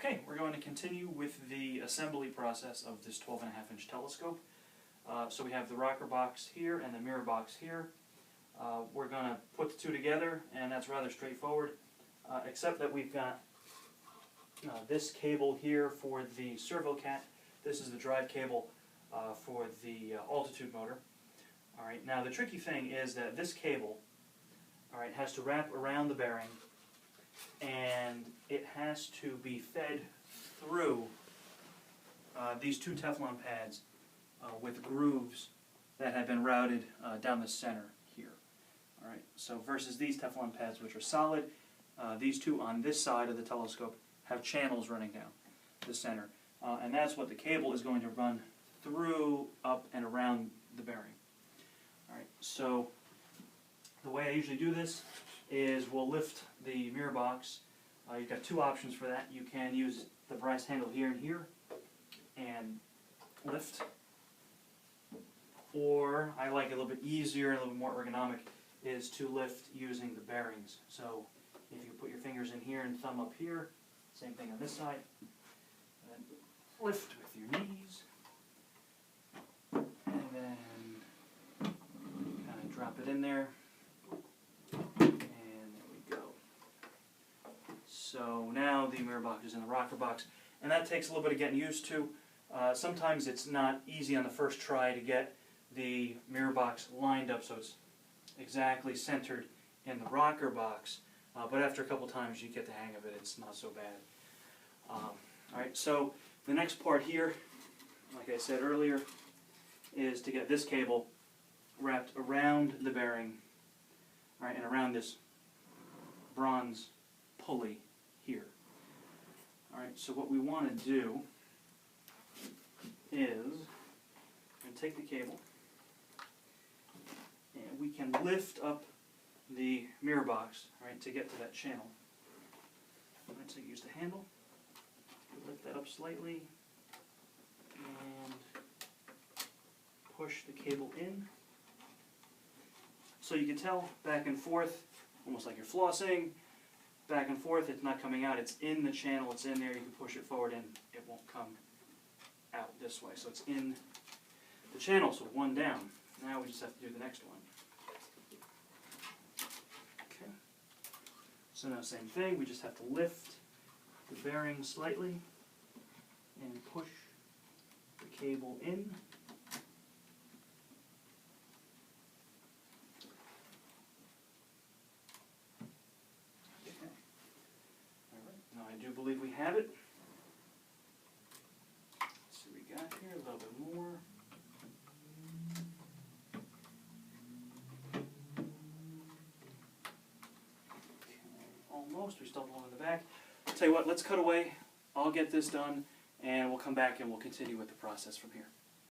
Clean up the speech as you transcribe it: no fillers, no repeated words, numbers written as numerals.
Okay, we're going to continue with the assembly process of this 12.5-inch telescope. So we have the rocker box here and the mirror box here. We're going to put the two together, and that's rather straightforward, except that we've got this cable here for the ServoCat. This is the drive cable for the altitude motor. Alright, now the tricky thing is that this cable has to wrap around the bearing, and it has to be fed through these two Teflon pads with grooves that have been routed down the center here. Alright, so versus these Teflon pads, which are solid, these two on this side of the telescope have channels running down the center. And that's what the cable is going to run through, up, and around the bearing. Alright, so the way I usually do this is we'll lift the mirror box. You've got two options for that. You can use the brass handle here and here and lift, or I like it a little bit easier and a little bit more ergonomic is to lift using the bearings. So if you put your fingers in here and thumb up here, same thing on this side, and lift with your knees, and then kind of drop it in there. So now the mirror box is in the rocker box, and that takes a little bit of getting used to. Sometimes it's not easy on the first try to get the mirror box lined up so it's exactly centered in the rocker box, but after a couple times you get the hang of it. It's not so bad. Alright, so the next part here, like I said earlier, is to get this cable wrapped around the bearing, and around this bronze pulley here. Alright, so what we want to do is take the cable, and we can lift up the mirror box, to get to that channel. So use the handle, lift that up slightly, and push the cable in. So you can tell back and forth, almost like you're flossing. Back and forth, it's not coming out, it's in the channel, it's in there, you can push it forward and it won't come out this way. So it's in the channel, so one down. Now we just have to do the next one. Okay. So now same thing, we just have to lift the bearing slightly and push the cable in. I do believe we have it. Let's see what we got here, a little bit more. Okay, almost, we still have one in the back. I'll tell you what, let's cut away, I'll get this done, and we'll come back and we'll continue with the process from here.